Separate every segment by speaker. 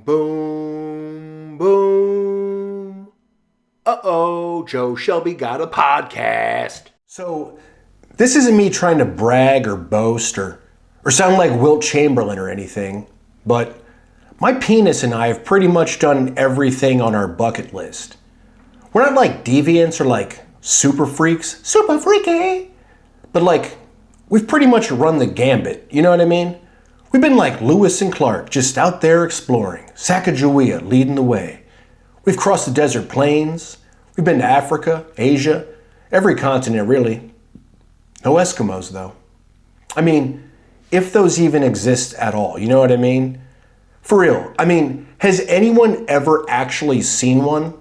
Speaker 1: Boom, boom. Uh-oh, Joe Shelby got a podcast.
Speaker 2: So, this isn't me trying to brag or boast or sound like Wilt Chamberlain or anything, but my penis and I have pretty much done everything on our bucket list. We're not like deviants or like super freaks, super freaky, but like we've pretty much run the gambit, you know what I mean? We've been like Lewis and Clark, just out there exploring, Sacagawea leading the way. We've crossed the desert plains, we've been to Africa, Asia, every continent really. No Eskimos though. I mean, if those even exist at all, you know what I mean? For real, I mean, has anyone ever actually seen one?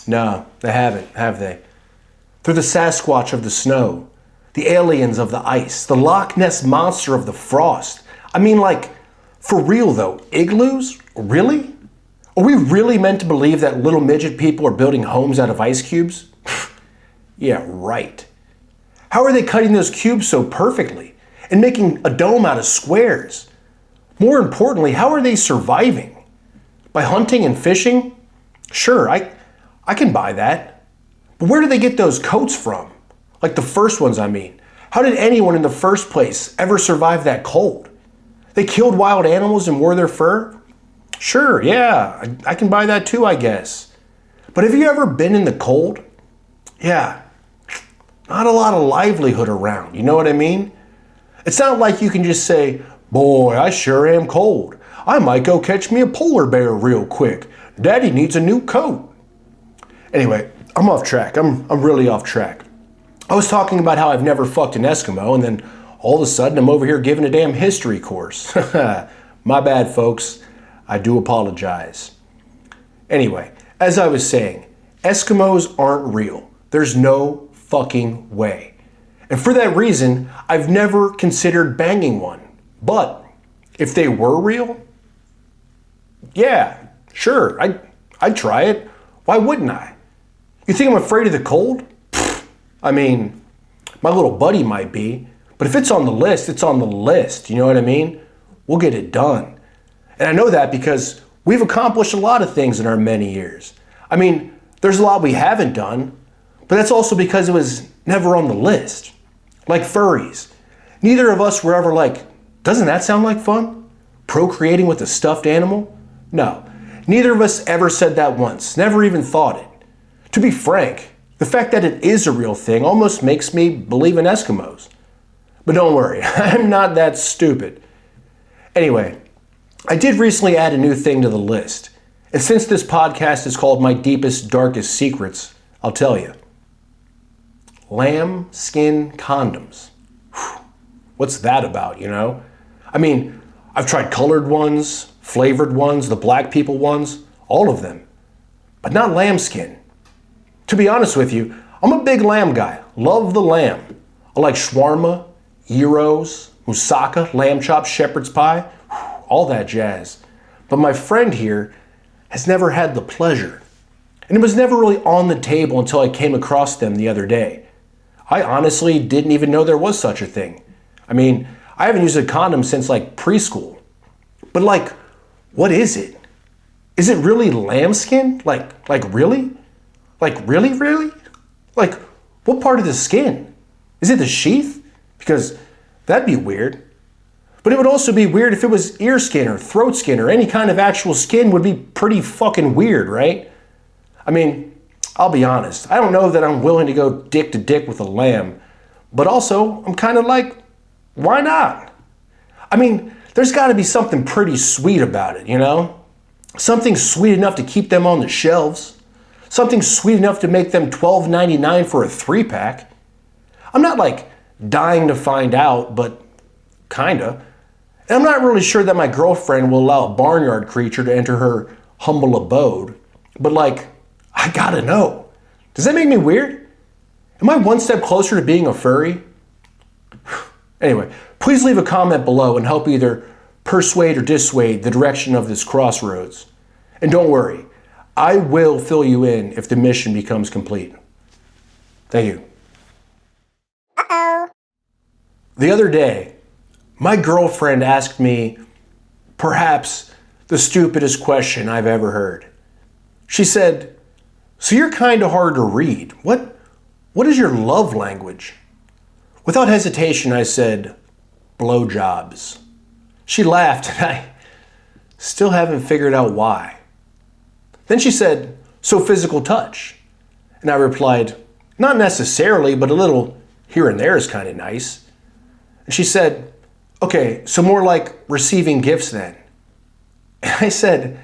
Speaker 2: No, they haven't, have they? They're the Sasquatch of the snow, the aliens of the ice, the Loch Ness monster of the frost. I mean, like, for real though, igloos? Really? Are we really meant to believe that little midget people are building homes out of ice cubes? Yeah, right. How are they cutting those cubes so perfectly and making a dome out of squares? More importantly, how are they surviving? By hunting and fishing? Sure, I can buy that. But where do they get those coats from? Like the first ones, I mean. How did anyone in the first place ever survive that cold? They killed wild animals and wore their fur? Sure, yeah, I can buy that too, I guess. But have you ever been in the cold? Yeah, not a lot of livelihood around, you know what I mean? It's not like you can just say, boy, I sure am cold. I might go catch me a polar bear real quick. Daddy needs a new coat. Anyway, I'm off track. I'm really off track. I was talking about how I've never fucked an Eskimo, and then all of a sudden I'm over here giving a damn history course. My bad, folks. I do apologize. Anyway, as I was saying, Eskimos aren't real. There's no fucking way. And for that reason, I've never considered banging one. But if they were real, yeah, sure, I'd try it. Why wouldn't I? You think I'm afraid of the cold? I mean, my little buddy might be, but if it's on the list, it's on the list. You know what I mean? We'll get it done. And I know that because we've accomplished a lot of things in our many years. I mean, there's a lot we haven't done, but that's also because it was never on the list. Like furries. Neither of us were ever like, doesn't that sound like fun? Procreating with a stuffed animal? No. Neither of us ever said that once. Never even thought it. To be frank, the fact that it is a real thing almost makes me believe in Eskimos. But don't worry, I'm not that stupid. Anyway, I did recently add a new thing to the list. And since this podcast is called My Deepest, Darkest Secrets, I'll tell you. Lamb skin condoms. Whew. What's that about, you know? I mean, I've tried colored ones, flavored ones, the black people ones, all of them. But not lambskin. To be honest with you, I'm a big lamb guy. Love the lamb. I like shawarma, gyros, moussaka, lamb chops, shepherd's pie, all that jazz. But my friend here has never had the pleasure. And it was never really on the table until I came across them the other day. I honestly didn't even know there was such a thing. I mean, I haven't used a condom since like preschool. But like, what is it? Is it really lambskin? Like really? Like really? Like, what part of the skin? Is it the sheath? Because that'd be weird. But it would also be weird if it was ear skin or throat skin or any kind of actual skin would be pretty fucking weird, right? I mean, I'll be honest. I don't know that I'm willing to go dick to dick with a lamb. But also, I'm kind of like, why not? I mean, there's got to be something pretty sweet about it, you know? Something sweet enough to keep them on the shelves. Something sweet enough to make them $12.99 for a 3-pack. I'm not like dying to find out, but kinda. And I'm not really sure that my girlfriend will allow a barnyard creature to enter her humble abode. But like, I gotta know. Does that make me weird? Am I one step closer to being a furry? Anyway, please leave a comment below and help either persuade or dissuade the direction of this crossroads. And don't worry, I will fill you in if the mission becomes complete. Thank you.
Speaker 3: Uh-oh.
Speaker 2: The other day, my girlfriend asked me, perhaps the stupidest question I've ever heard. She said, "So you're kind of hard to read. What is your love language?" Without hesitation, I said, "Blowjobs." She laughed, and I still haven't figured out why. Then she said, "So physical touch?" And I replied, "Not necessarily, but a little here and there is kind of nice." And she said, "Okay, so more like receiving gifts then." And I said,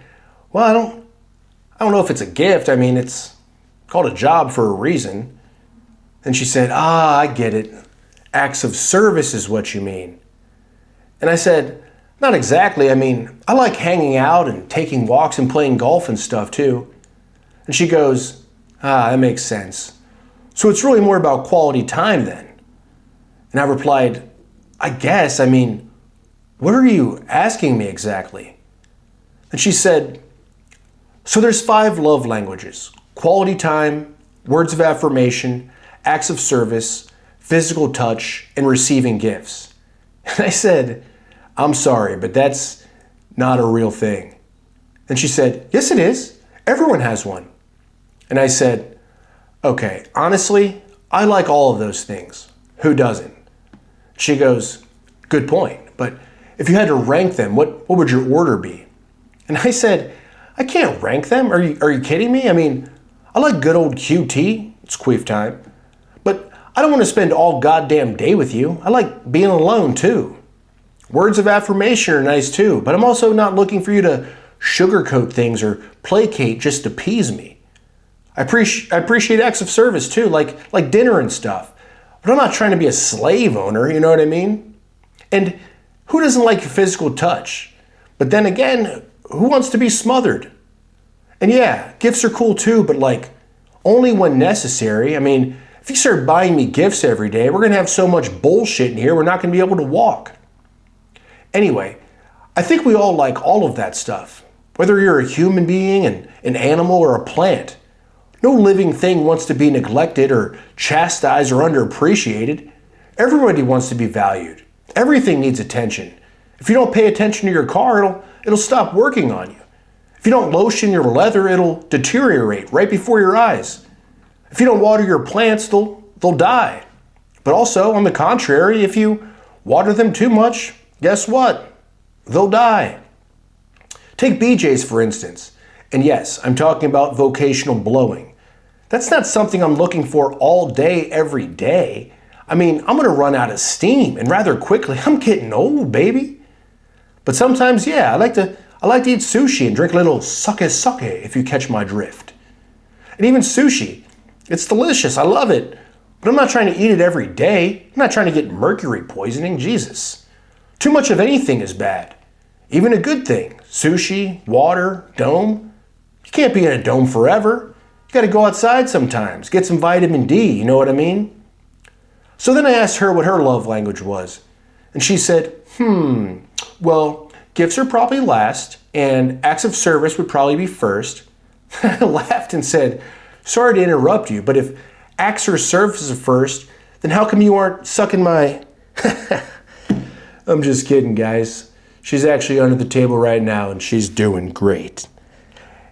Speaker 2: "Well, I don't know if it's a gift. I mean, it's called a job for a reason." And she said, I get it. Acts of service is what you mean." And I said, "Not exactly. I mean, I like hanging out and taking walks and playing golf and stuff too." And she goes, "That makes sense. So it's really more about quality time then." And I replied, "I guess. I mean, what are you asking me exactly?" And she said, "So there's 5 love languages: quality time, words of affirmation, acts of service, physical touch, and receiving gifts." And I said, "I'm sorry, but that's not a real thing." And she said, "Yes, it is. Everyone has one." And I said, "Okay, honestly, I like all of those things. Who doesn't?" She goes, "Good point. But if you had to rank them, what would your order be?" And I said, "I can't rank them. Are you kidding me? I mean, I like good old QT. It's queef time. But I don't want to spend all goddamn day with you. I like being alone too. Words of affirmation are nice too, but I'm also not looking for you to sugarcoat things or placate just to appease me. I appreciate acts of service too, like dinner and stuff. But I'm not trying to be a slave owner, you know what I mean? And who doesn't like physical touch? But then again, who wants to be smothered? And yeah, gifts are cool too, but like only when necessary. I mean, if you start buying me gifts every day, we're going to have so much bullshit in here, we're not going to be able to walk. Anyway, I think we all like all of that stuff. Whether you're a human being, an animal, or a plant. No living thing wants to be neglected or chastised or underappreciated. Everybody wants to be valued. Everything needs attention. If you don't pay attention to your car, it'll stop working on you. If you don't lotion your leather, it'll deteriorate right before your eyes. If you don't water your plants, they'll die. But also, on the contrary, if you water them too much, guess what? They'll die. Take BJ's for instance. And yes, I'm talking about vocational blowing. That's not something I'm looking for all day, every day. I mean, I'm going to run out of steam, and rather quickly. I'm getting old, baby. But sometimes, yeah, I like to eat sushi and drink a little sake, if you catch my drift. And even sushi, it's delicious. I love it. But I'm not trying to eat it every day. I'm not trying to get mercury poisoning. Jesus. Too much of anything is bad. Even a good thing. Sushi, water, dome. You can't be in a dome forever. You got to go outside sometimes. Get some vitamin D, you know what I mean? So then I asked her what her love language was. And she said, well, gifts are probably last, and acts of service would probably be first. I laughed and said, sorry to interrupt you, but if acts of service are first, then how come you aren't sucking my... I'm just kidding, guys. She's actually under the table right now, and she's doing great.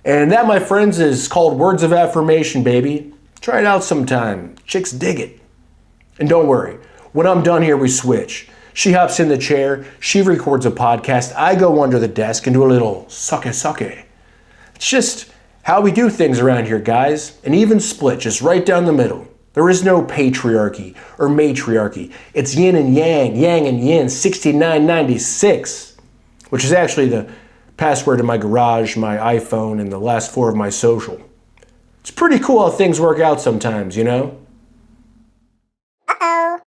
Speaker 2: And that, my friends, is called words of affirmation, baby. Try it out sometime. Chicks dig it. And don't worry, when I'm done here, we switch. She hops in the chair, she records a podcast, I go under the desk and do a little sake. It's just how we do things around here, guys. An even split, just right down the middle. There is no patriarchy or matriarchy. It's yin and yang and yin, 6996, which is actually the password to my garage, my iPhone, and the last 4 of my social. It's pretty cool how things work out sometimes, you know?
Speaker 3: Uh-oh.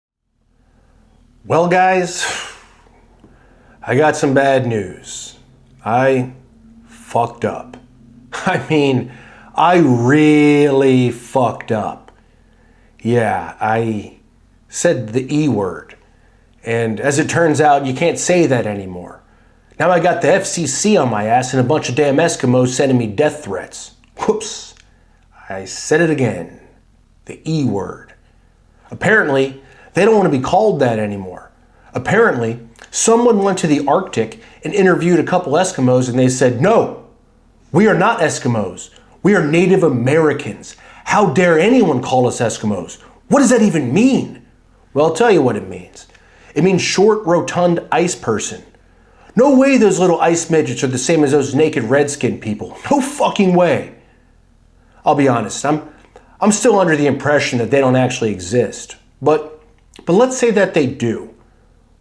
Speaker 2: Well, guys, I got some bad news. I fucked up. I mean, I really fucked up. Yeah, I said the E word. And as it turns out, you can't say that anymore. Now I got the FCC on my ass and a bunch of damn Eskimos sending me death threats. Whoops. I said it again. The E word. Apparently, they don't want to be called that anymore. Apparently, someone went to the Arctic and interviewed a couple Eskimos and they said, no, we are not Eskimos. We are Native Americans. How dare anyone call us Eskimos? What does that even mean? Well, I'll tell you what it means. It means short, rotund ice person. No way those little ice midgets are the same as those naked redskin people. No fucking way. I'll be honest, I'm still under the impression that they don't actually exist. But let's say that they do.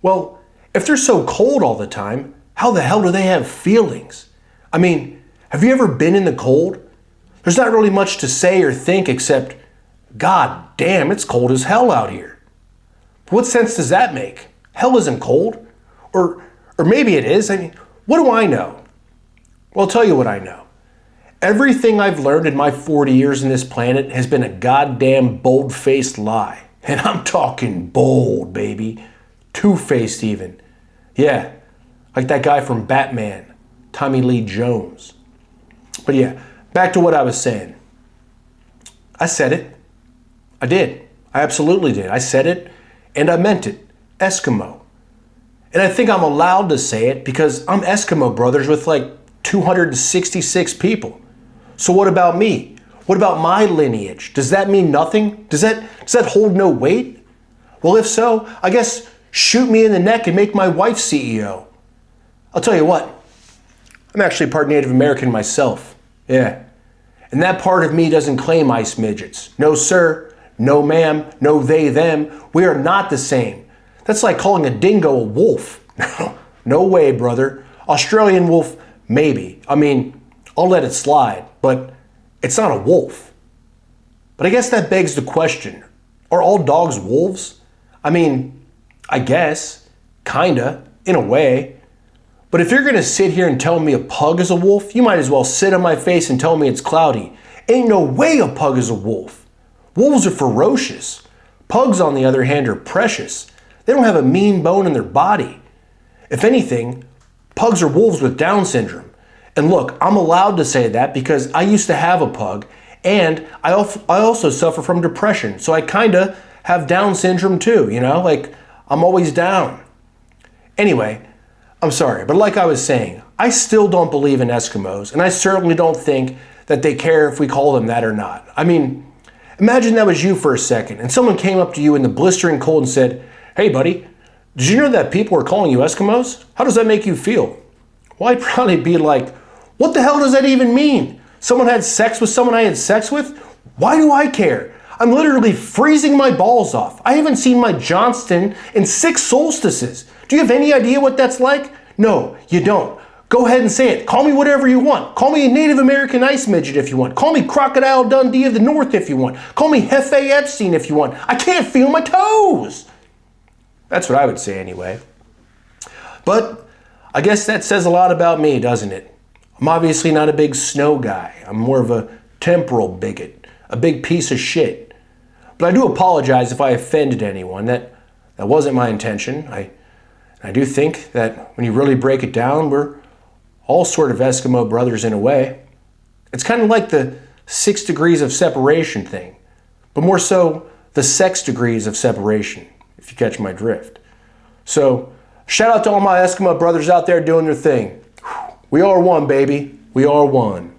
Speaker 2: Well, if they're so cold all the time, how the hell do they have feelings? I mean, have you ever been in the cold? There's not really much to say or think except, God damn, it's cold as hell out here. But what sense does that make? Hell isn't cold. Or maybe it is. I mean, what do I know? Well, I'll tell you what I know. Everything I've learned in my 40 years on this planet has been a goddamn bold-faced lie. And I'm talking bold, baby. Two-faced even. Yeah, like that guy from Batman, Tommy Lee Jones. But yeah, back to what I was saying. I said it. I did. I absolutely did. I said it, and I meant it. Eskimo. And I think I'm allowed to say it because I'm Eskimo brothers with like 266 people. So what about me? What about my lineage? Does that mean nothing? Does that hold no weight? Well, if so, I guess shoot me in the neck and make my wife CEO. I'll tell you what, I'm actually part Native American myself. Yeah. And that part of me doesn't claim ice midgets. No, sir. No, ma'am. No, they, them. We are not the same. That's like calling a dingo a wolf. No way, brother. Australian wolf, maybe. I mean, I'll let it slide, but it's not a wolf. But I guess that begs the question, are all dogs wolves? I mean, I guess, kinda, in a way. But if you're gonna sit here and tell me a pug is a wolf, you might as well sit on my face and tell me it's cloudy. Ain't no way a pug is a wolf. Wolves are ferocious. Pugs, on the other hand, are precious. They don't have a mean bone in their body. If anything, pugs are wolves with Down syndrome. And look, I'm allowed to say that because I used to have a pug, and I also suffer from depression, so I kinda have Down syndrome too, you know? Like, I'm always down. Anyway, I'm sorry, but like I was saying, I still don't believe in Eskimos, and I certainly don't think that they care if we call them that or not. I mean, imagine that was you for a second, and someone came up to you in the blistering cold and said, hey buddy, did you know that people are calling you Eskimos? How does that make you feel? Well, I'd probably be like, what the hell does that even mean? Someone had sex with someone I had sex with? Why do I care? I'm literally freezing my balls off. I haven't seen my Johnston in 6 solstices. Do you have any idea what that's like? No, you don't. Go ahead and say it. Call me whatever you want. Call me a Native American ice midget if you want. Call me Crocodile Dundee of the North if you want. Call me Hefe Epstein if you want. I can't feel my toes. That's what I would say anyway. But I guess that says a lot about me, doesn't it? I'm obviously not a big snow guy. I'm more of a temporal bigot, a big piece of shit. But I do apologize if I offended anyone. That wasn't my intention. I do think that when you really break it down, we're all sort of Eskimo brothers in a way. It's kind of like the 6 degrees of separation thing, but more so the sex degrees of separation, if you catch my drift. So, shout out to all my Eskimo brothers out there doing their thing. We are one, baby. We are one.